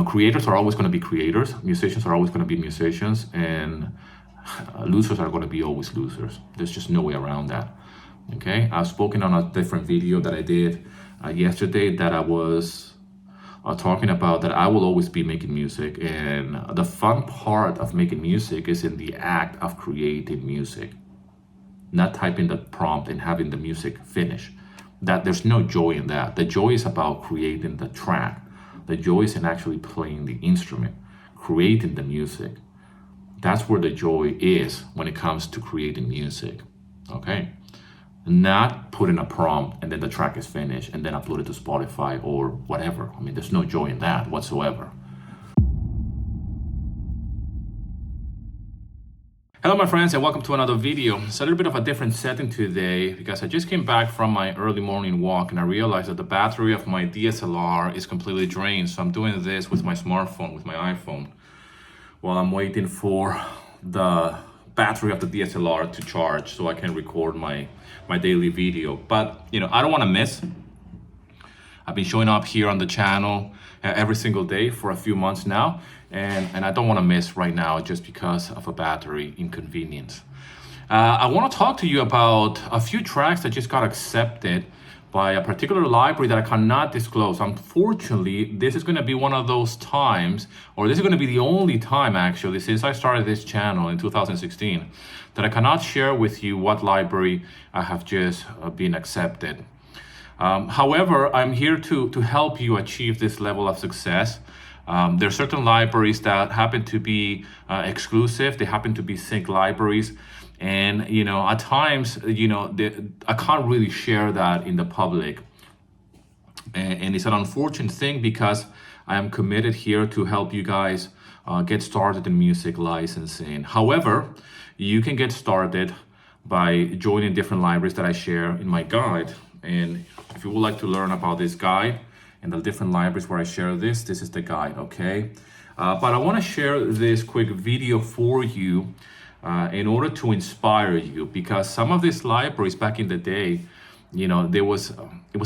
creators are always going to be creators, musicians are always going to be musicians, and losers are going to be always losers. There's just no way around that. Okay, I've spoken on a different video that I did yesterday that I was talking about that I will always be making music, and the fun part of making music is in the act of creating music, not typing the prompt and having the music finish. That there's no joy in that. The joy is about creating the track. The joy is in actually playing the instrument, creating the music. That's where the joy is when it comes to creating music. Okay, not putting a prompt and then the track is finished and then upload it to Spotify or whatever. I mean, there's no joy in that whatsoever. Hello my friends, and welcome to another video. It's a little bit of a different setting today because I just came back from my early morning walk and I realized that the battery of my DSLR is completely drained. So I'm doing this with my smartphone, with my iPhone, while I'm waiting for the battery of the DSLR to charge so I can record my daily video. But I don't want to miss. I've been showing up here on the channel every single day for a few months now, and I don't want to miss right now just because of a battery inconvenience. I want to talk to you about a few tracks that just got accepted by a particular library that I cannot disclose. Unfortunately, this is going to be one of those times, or this is going to be the only time actually since I started this channel in 2016, that I cannot share with you what library I have just been accepted. However, I'm here to help you achieve this level of success. There are certain libraries that happen to be exclusive. They happen to be sync libraries. And, at times, I can't really share that in the public. And it's an unfortunate thing because I am committed here to help you guys get started in music licensing. However, you can get started by joining different libraries that I share in my guide. And if you would like to learn about this guide and the different libraries where I share this is the guide, okay? But I want to share this quick video for you in order to inspire you, because some of these libraries back in the day, it was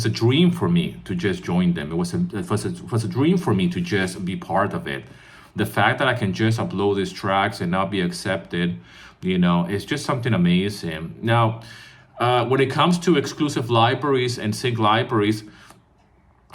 a dream for me to just join them. It was a dream for me to just be part of it. The fact that I can just upload these tracks and not be accepted, it's just something amazing. Now, when it comes to exclusive libraries and sync libraries,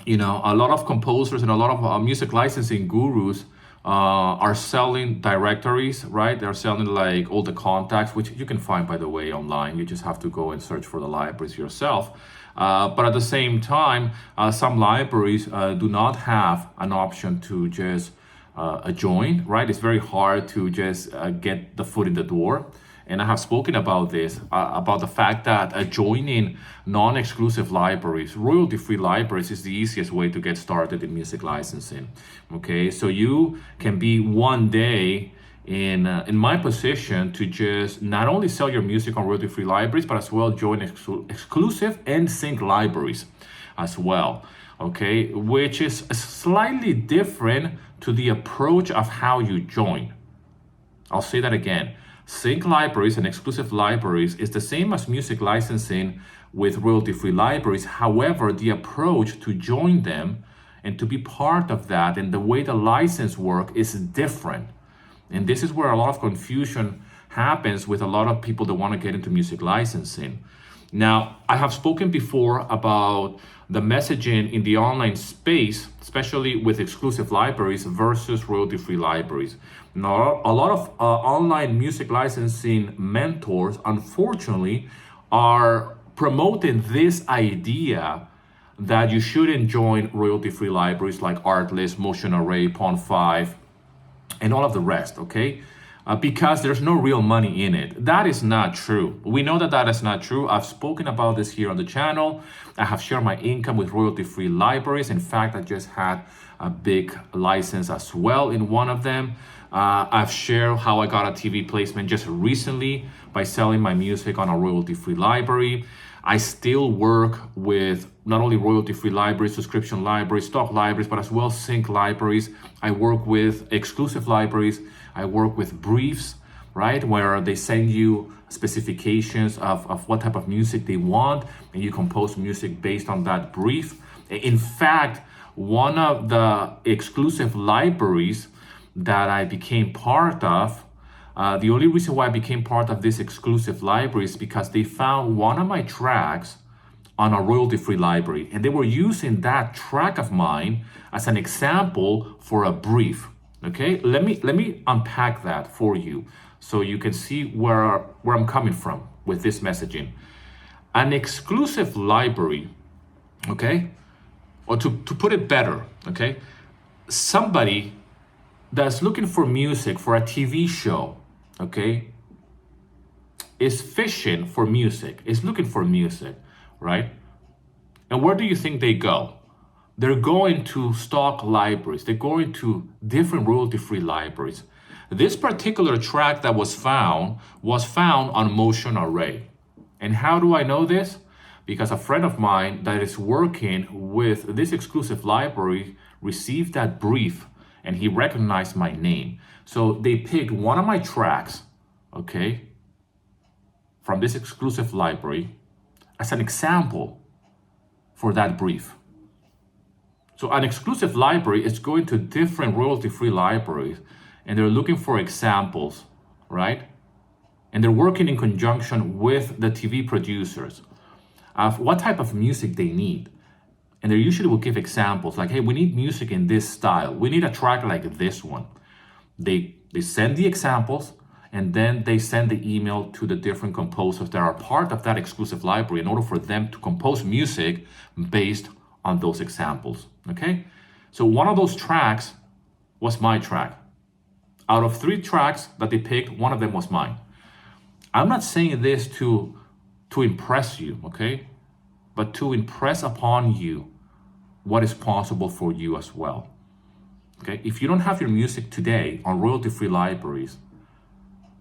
a lot of composers and a lot of music licensing gurus are selling directories, right? They're selling like all the contacts, which you can find, by the way, online. You just have to go and search for the libraries yourself. But at the same time, some libraries do not have an option to just join, right? It's very hard to just get the foot in the door. And I have spoken about this, about the fact that joining non-exclusive libraries, royalty-free libraries, is the easiest way to get started in music licensing. Okay, so you can be one day in my position to just not only sell your music on royalty-free libraries, but as well join exclusive and sync libraries as well. Okay, which is slightly different to the approach of how you join. I'll say that again. Sync libraries and exclusive libraries is the same as music licensing with royalty-free libraries. However, the approach to join them and to be part of that and the way the license work is different. And this is where a lot of confusion happens with a lot of people that want to get into music licensing. Now, I have spoken before about the messaging in the online space, especially with exclusive libraries versus royalty-free libraries. Now, a lot of online music licensing mentors, unfortunately, are promoting this idea that you shouldn't join royalty-free libraries like Artlist, Motion Array, Pond5, and all of the rest, okay? Because there's no real money in it. That is not true. We know that is not true. I've spoken about this here on the channel. I have shared my income with royalty-free libraries. In fact, I just had a big license as well in one of them. I've shared how I got a TV placement just recently by selling my music on a royalty-free library. I still work with not only royalty-free libraries, subscription libraries, stock libraries, but as well sync libraries. I work with exclusive libraries. I work with briefs, right, where they send you specifications of what type of music they want, and you compose music based on that brief. In fact, one of the exclusive libraries that I became part of. The only reason why I became part of this exclusive library is because they found one of my tracks on a royalty-free library, and they were using that track of mine as an example for a brief. Okay, let me unpack that for you so you can see where I'm coming from with this messaging. An exclusive library, okay, or to put it better, okay, somebody that's looking for music for a TV show, okay, is fishing for music, is looking for music, right? And where do you think they go? They're going to stock libraries. They're going to different royalty-free libraries. This particular track that was found on Motion Array. And how do I know this? Because a friend of mine that is working with this exclusive library received that brief and he recognized my name. So they picked one of my tracks, okay, from this exclusive library as an example for that brief. So an exclusive library is going to different royalty-free libraries and they're looking for examples, right? And they're working in conjunction with the TV producers of what type of music they need. And they usually will give examples like, hey, we need music in this style. We need a track like this one. They send the examples and then they send the email to the different composers that are part of that exclusive library in order for them to compose music based on those examples, okay? So one of those tracks was my track. Out of 3 tracks that they picked, one of them was mine. I'm not saying this to impress you, okay? But to impress upon you what is possible for you as well, okay? If you don't have your music today on royalty-free libraries,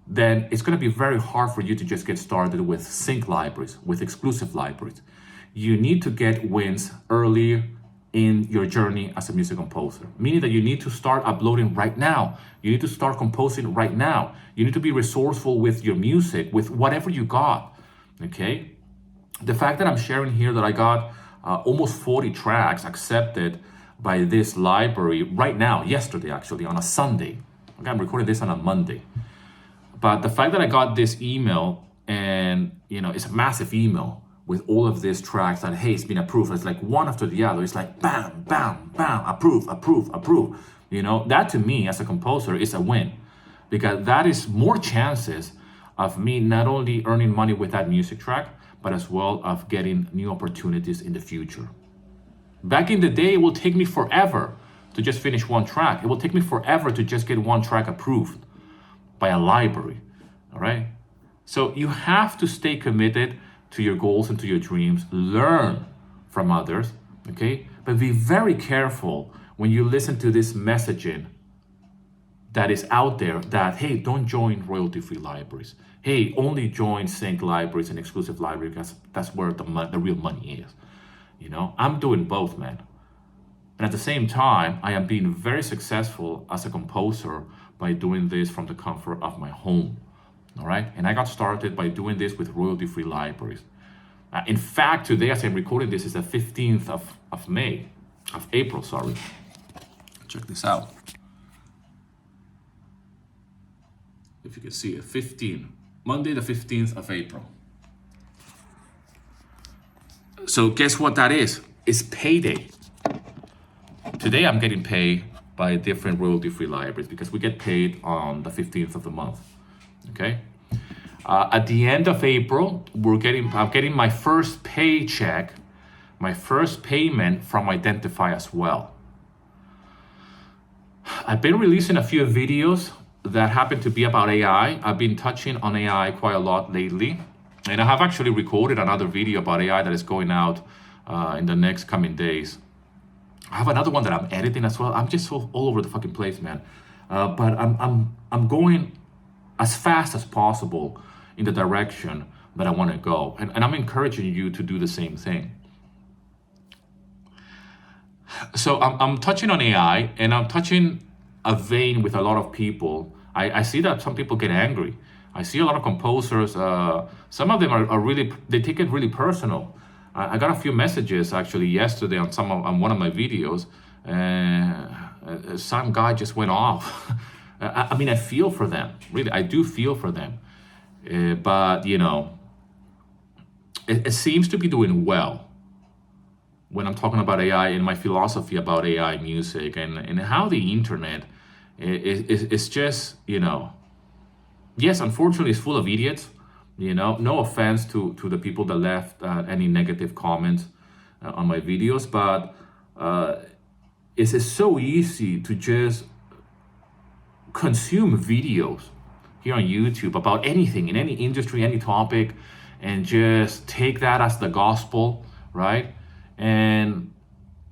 then it's gonna be very hard for you to just get started with sync libraries, with exclusive libraries. You need to get wins early in your journey as a music composer, meaning that you need to start uploading right now. You need to start composing right now. You need to be resourceful with your music, with whatever you got, okay? The fact that I'm sharing here that I got almost 40 tracks accepted by this library right now, yesterday actually, on a Sunday. Okay, I'm recording this on a Monday. But the fact that I got this email and, you know, it's a massive email with all of these tracks that, hey, it's been approved. It's like one after the other. It's like bam, bam, bam, approve, approve, approve. You know, that to me as a composer is a win because that is more chances of me not only earning money with that music track, but as well of getting new opportunities in the future. Back in the day, it will take me forever to just finish one track. It will take me forever to just get one track approved by a library, all right? So you have to stay committed to your goals and to your dreams, learn from others, okay? But be very careful when you listen to this messaging that is out there that, hey, don't join royalty-free libraries. Hey, only join sync libraries and exclusive libraries because that's where the real money is. You know, I'm doing both, man. And at the same time, I am being very successful as a composer by doing this from the comfort of my home, all right? And I got started by doing this with royalty-free libraries. In fact, today, as I'm recording this, is the 15th of April, sorry. Check this out. If you can see it, Monday the 15th of April. So guess what that is? It's payday. Today I'm getting paid by different royalty-free libraries because we get paid on the 15th of the month, okay? At the end of April, I'm getting my first paycheck, my first payment from Identify as well. I've been releasing a few videos that happen to be about AI. I've been touching on AI quite a lot lately. And I have actually recorded another video about AI that is going out in the next coming days. I have another one that I'm editing as well. I'm just so all over the fucking place, man. But I'm going as fast as possible in the direction that I want to go. And I'm encouraging you to do the same thing. So I'm touching on AI and I'm touching a vein with a lot of people. I see that some people get angry. I see a lot of composers, some of them are really, they take it really personal. I got a few messages actually yesterday on one of my videos some guy just went off. I mean, I feel for them, really, I do feel for them. But you know, it seems to be doing well when I'm talking about AI and my philosophy about AI music and how the internet is just, you know, yes, unfortunately, it's full of idiots. You know, no offense to the people that left any negative comments on my videos, but it's so easy to just consume videos here on YouTube about anything in any industry, any topic, and just take that as the gospel, right? And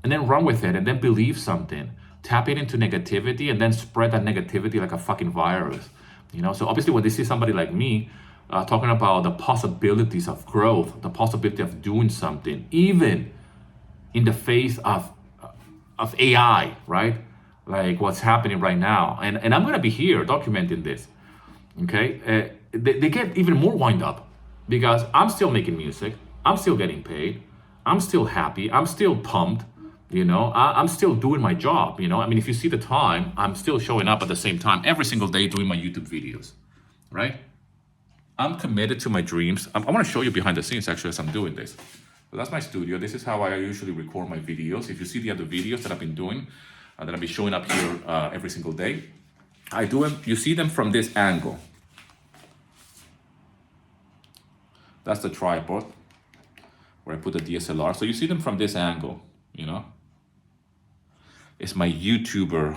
then run with it, and then believe something, tap it into negativity, and then spread that negativity like a fucking virus. You know, so obviously when they see somebody like me talking about the possibilities of growth, the possibility of doing something, even in the face of AI, right? Like what's happening right now, and I'm gonna be here documenting this. Okay, they get even more wind up because I'm still making music, I'm still getting paid, I'm still happy, I'm still pumped. You know, I'm still doing my job. You know, I mean, if you see the time, I'm still showing up at the same time every single day doing my YouTube videos, right? I'm committed to my dreams. I want to show you behind the scenes actually as I'm doing this. So that's my studio. This is how I usually record my videos. If you see the other videos that I've been doing, that I'll be showing up here every single day, I do them. You see them from this angle. That's the tripod where I put the DSLR. So you see them from this angle, you know. It's my YouTuber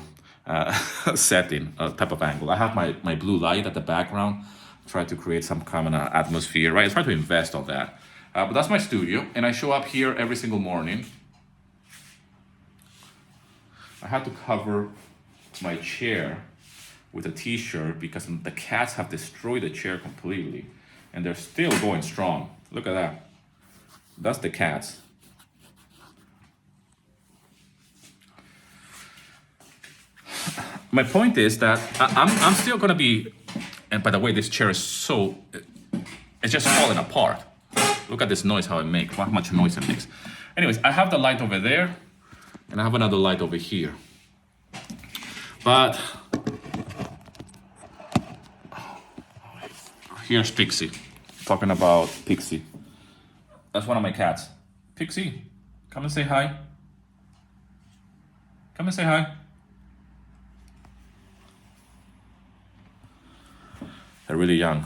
setting type of angle. I have my blue light at the background, try to create some kind of atmosphere, right? I try to invest on that. But that's my studio, and I show up here every single morning. I had to cover my chair with a t-shirt because the cats have destroyed the chair completely, and they're still going strong. Look at that. That's the cats. My point is that I'm still gonna be, and by the way, this chair is so, it's just falling apart. Look at this noise, how it makes, how much noise it makes. Anyways, I have the light over there, and I have another light over here. But here's Pixie, talking about Pixie. That's one of my cats. Pixie, come and say hi. Come and say hi. They're really young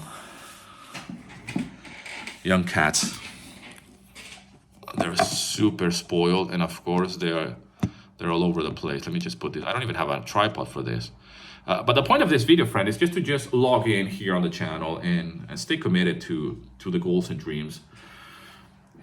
cats. They're super spoiled, and of course they're all over the place. Let me just put this. I don't even have a tripod for this. But the point of this video, friend, is just to log in here on the channel and stay committed to the goals and dreams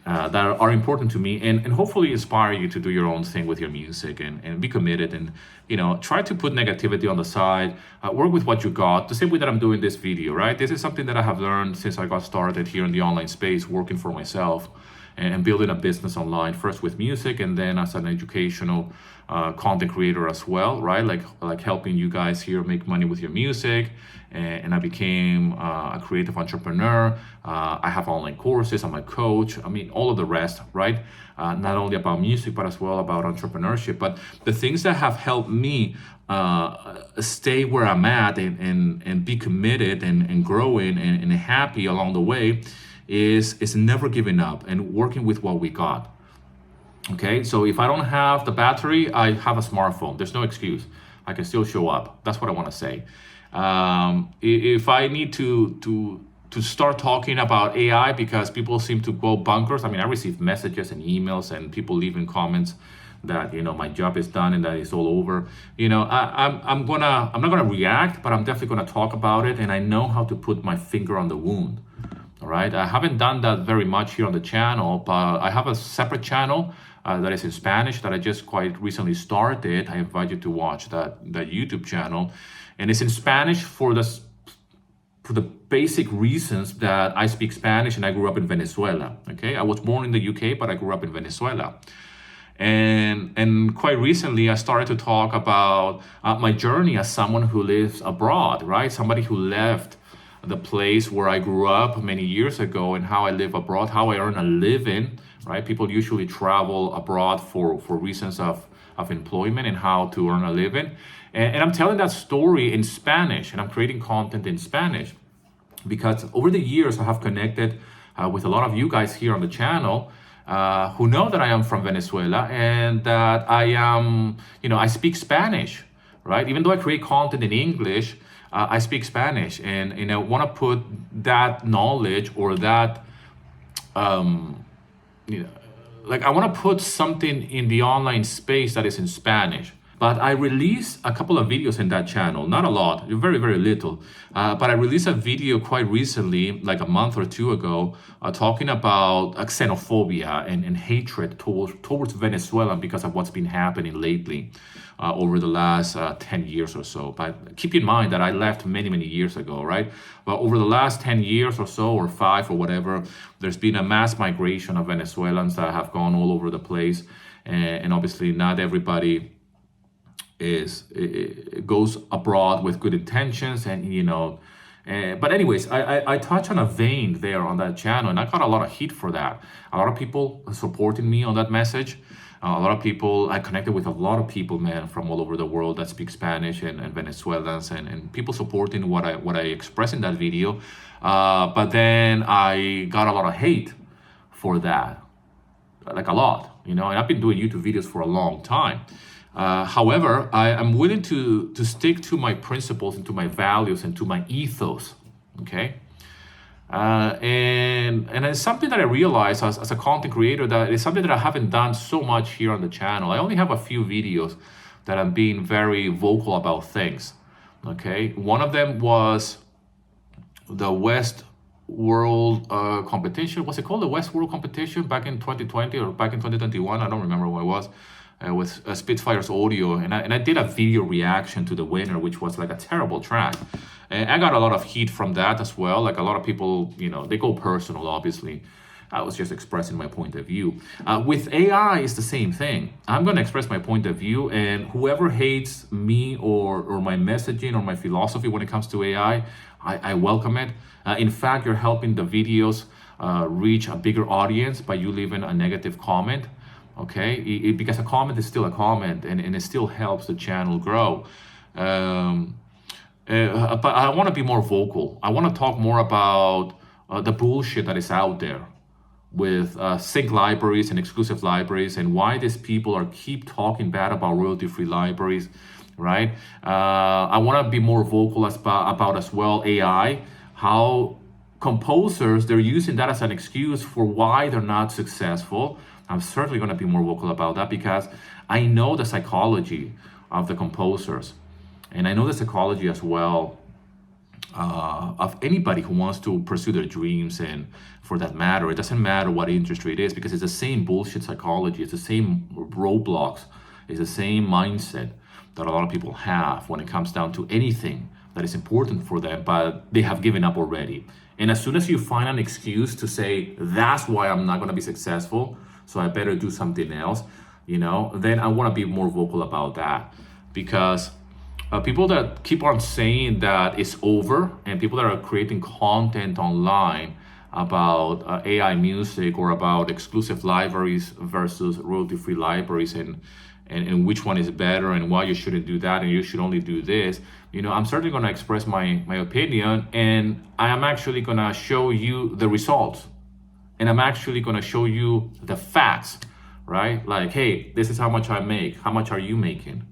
that are important to me, and hopefully inspire you to do your own thing with your music and be committed, and you know, try to put negativity on the side, work with what you got, the same way that I'm doing this video, right? This is something that I have learned since I got started here in the online space, working for myself and building a business online, first with music and then as an educational content creator as well, right? Like helping you guys here make money with your music. And I became a creative entrepreneur. I have online courses, I'm a coach, I mean, all of the rest, right? Not only about music, but as well about entrepreneurship. But the things that have helped me stay where I'm at and be committed and growing and happy along the way is never giving up and working with what we got. Okay, so if I don't have the battery, I have a smartphone. There's no excuse. I can still show up. That's what I want to say. If I need to start talking about AI because people seem to go bonkers. I mean, I receive messages and emails and people leaving comments that, you know, my job is done and that it's all over. You know, I'm not gonna react, but I'm definitely gonna talk about it, and I know how to put my finger on the wound. All right, I haven't done that very much here on the channel, but I have a separate channel that is in Spanish that I just quite recently started. I invite you to watch that YouTube channel, and it's in Spanish for the basic reasons that I speak Spanish and I grew up in Venezuela. Okay, I was born in the UK, but I grew up in Venezuela. And quite recently, I started to talk about my journey as someone who lives abroad, right? Somebody who left the place where I grew up many years ago and how I live abroad, how I earn a living, right? People usually travel abroad for reasons of of employment and how to earn a living. And I'm telling that story in Spanish, and I'm creating content in Spanish because over the years I have connected with a lot of you guys here on the channel who know that I am from Venezuela and that I am, I speak Spanish, right? Even though I create content in English, I speak Spanish, and I want to put that knowledge or that, I want to put something in the online space that is in Spanish. But I released a couple of videos in that channel, not a lot, very, very little. But I released a video quite recently, like a month or two ago, talking about xenophobia and hatred towards Venezuela because of what's been happening lately over the last 10 years or so. But keep in mind that I left many, many years ago, right? But over the last 10 years or so, or 5 or whatever, there's been a mass migration of Venezuelans that have gone all over the place. And obviously not everybody it goes abroad with good intentions, and but anyways, I touch on a vein there on that channel, and I got a lot of heat for that. A lot of people supporting me on that message. A lot of people, I connected with a lot of people, man, from all over the world that speak Spanish and Venezuelans, and people supporting what I express in that video. But then I got a lot of hate for that, like a lot, and I've been doing YouTube videos for a long time. However, I am willing to stick to my principles and to my values and to my ethos, okay? And it's something that I realized as a content creator, that it's something that I haven't done so much here on the channel. I only have a few videos that I'm being very vocal about things, okay? One of them was the West World competition. What's it called? The West World competition back in 2020 or back in 2021. I don't remember what it was. With Spitfire's audio, and I did a video reaction to the winner, which was like a terrible track. And I got a lot of heat from that as well. Like a lot of people, they go personal, obviously. I was just expressing my point of view. With AI, it's the same thing. I'm going to express my point of view, and whoever hates me or my messaging or my philosophy when it comes to AI, I welcome it. In fact, you're helping the videos reach a bigger audience by you leaving a negative comment. Okay, because a comment is still a comment, and it still helps the channel grow. But I want to be more vocal. I want to talk more about the bullshit that is out there with sync libraries and exclusive libraries, and why these people keep talking bad about royalty-free libraries, right? I want to be more vocal about as well AI, how composers, they're using that as an excuse for why they're not successful. I'm certainly going to be more vocal about that because I know the psychology of the composers, and I know the psychology as well of anybody who wants to pursue their dreams. And for that matter, it doesn't matter what industry it is, because it's the same bullshit psychology, it's the same roadblocks, it's the same mindset that a lot of people have when it comes down to anything that is important for them, but they have given up already. And as soon as you find an excuse to say, that's why I'm not going to be successful, so I better do something else, then I want to be more vocal about that. Because people that keep on saying that it's over, and people that are creating content online about AI music or about exclusive libraries versus royalty-free libraries, and which one is better and why you shouldn't do that and you should only do this, I'm certainly going to express my opinion, and I am actually going to show you the results. And I'm actually going to show you the facts, right? Like, hey, this is how much I make. How much are you making?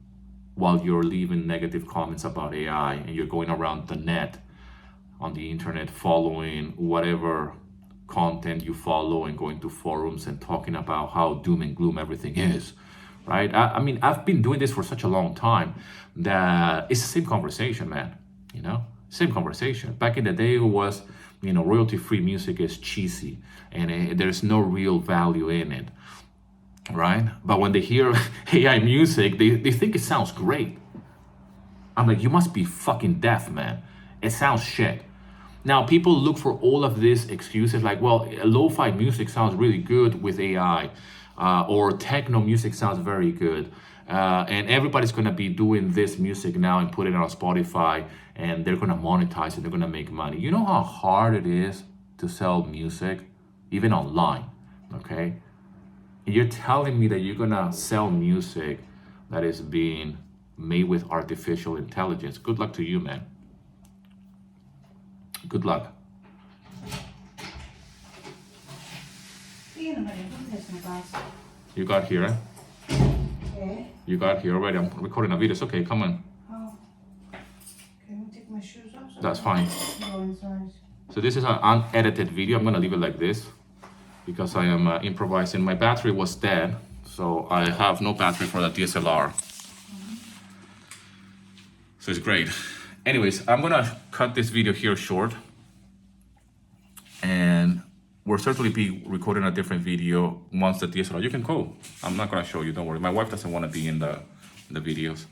While you're leaving negative comments about AI, and you're going around the net on the internet following whatever content you follow and going to forums and talking about how doom and gloom everything is, right? I mean, I've been doing this for such a long time that it's the same conversation, man, same conversation. Back in the day, it was, royalty-free music is cheesy, and there's no real value in it, right? But when they hear AI music, they think it sounds great. I'm like, you must be fucking deaf, man. It sounds shit. Now, people look for all of these excuses like, well, lo-fi music sounds really good with AI, or techno music sounds very good. And everybody's going to be doing this music now and put it on Spotify, and they're going to monetize it. They're going to make money. You know how hard it is to sell music, even online, okay? And you're telling me that you're going to sell music that is being made with artificial intelligence. Good luck to you, man. Good luck. You got here, eh? Okay. You got here already. I'm recording a video. It's okay. Come on. Oh. Can we take my shoes off? So That's fine. go inside. So this is an unedited video. I'm gonna leave it like this because I am improvising. My battery was dead, so I have no battery for the DSLR. So it's great. Anyways, I'm gonna cut this video here short, and we'll certainly be recording a different video once the DSLR. You can go. I'm not gonna show you. Don't worry. My wife doesn't want to be in the videos.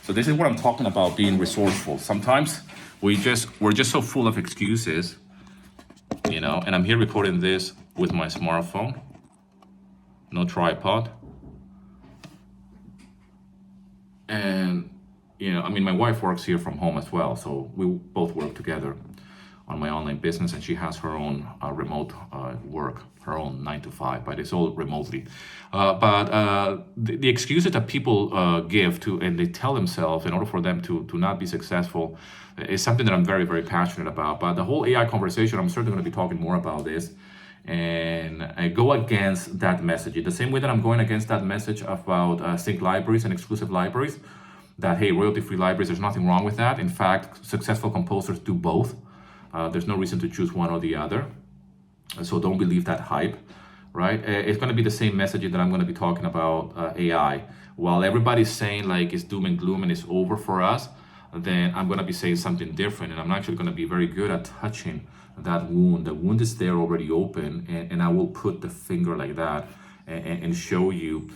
So this is what I'm talking about, being resourceful. Sometimes we're just so full of excuses, you know, and I'm here recording this with my smartphone, no tripod. And, you know, I mean, my wife works here from home as well, so we both work together on my online business, and she has her own remote work, her own 9 to 5, but it's all remotely. The excuses that people give to, and they tell themselves in order for them to not be successful, is something that I'm very, very passionate about. But the whole AI conversation, I'm certainly going to be talking more about this, and I go against that message. The same way that I'm going against that message about sync libraries and exclusive libraries, that, hey, royalty-free libraries, there's nothing wrong with that. In fact, successful composers do both. There's no reason to choose one or the other. So don't believe that hype, right? It's going to be the same messaging that I'm going to be talking about AI. While everybody's saying like it's doom and gloom and it's over for us, then I'm going to be saying something different. And I'm actually going to be very good at touching that wound. The wound is there already open, and I will put the finger like that and show you,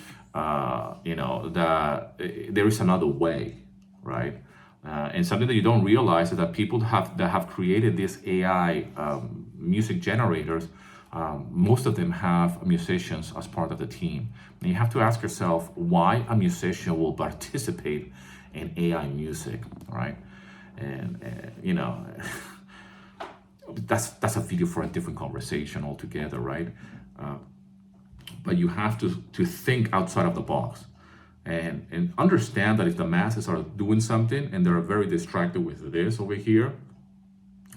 you know, that there is another way, right? And something that you don't realize is that people that have created these AI music generators, most of them have musicians as part of the team. And you have to ask yourself why a musician will participate in AI music, right? And you know, that's a video for a different conversation altogether, right? But you have to think outside of the box. And understand that if the masses are doing something and they're very distracted with this over here,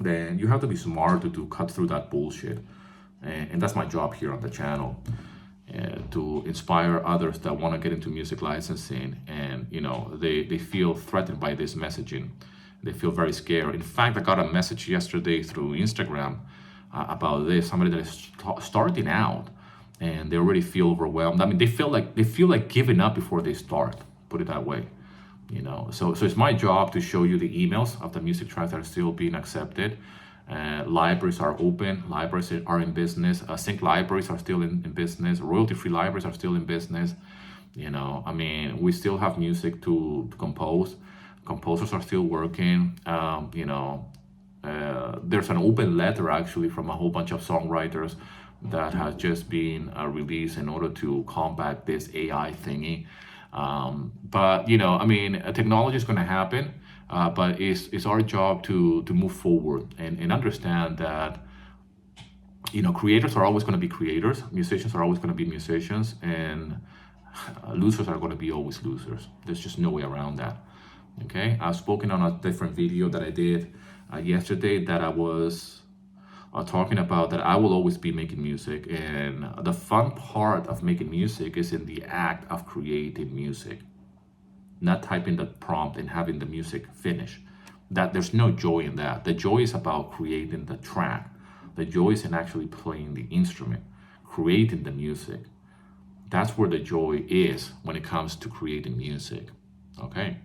then you have to be smart to cut through that bullshit. And that's my job here on the channel, to inspire others that want to get into music licensing, and you know, they feel threatened by this messaging. They feel very scared. In fact, I got a message yesterday through Instagram about this, somebody that is starting out, and they already feel overwhelmed. I mean, they feel like giving up before they start, put it that way, you know. So it's my job to show you the emails of the music tracks that are still being accepted. Libraries are open, libraries are in business, sync libraries are still in business, royalty-free libraries are still in business, you know. I mean, we still have music to compose, composers are still working, you know. There's an open letter actually from a whole bunch of songwriters that has just been released in order to combat this AI thingy. But you know, I mean, technology is going to happen, but it's our job to move forward and understand that, you know, creators are always going to be creators, musicians are always going to be musicians, and losers are going to be always losers. There's just no way around that. Okay, I've spoken on a different video that I did yesterday that I was talking about that I will always be making music, and the fun part of making music is in the act of creating music, not typing the prompt and having the music finish. That there's no joy in that. The joy is about creating the track. The joy is in actually playing the instrument, creating the music. That's where the joy is when it comes to creating music. Okay,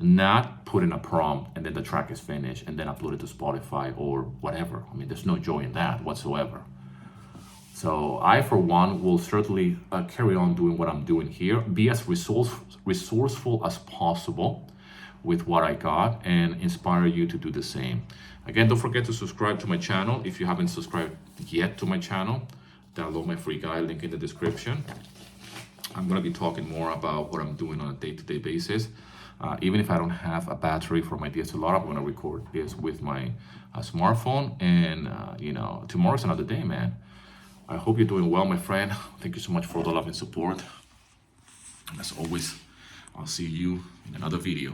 not putting a prompt and then the track is finished and then upload it to Spotify or whatever. I mean, there's no joy in that whatsoever. So I, for one, will certainly carry on doing what I'm doing here, be as resourceful as possible with what I got, and inspire you to do the same. Again, don't forget to subscribe to my channel. If you haven't subscribed yet to my channel, download my free guide, link in the description. I'm going to be talking more about what I'm doing on a day-to-day basis. Even if I don't have a battery for my DSLR, I'm gonna record this with my smartphone. And tomorrow's another day, man. I hope you're doing well, my friend. Thank you so much for the love and support. And as always, I'll see you in another video.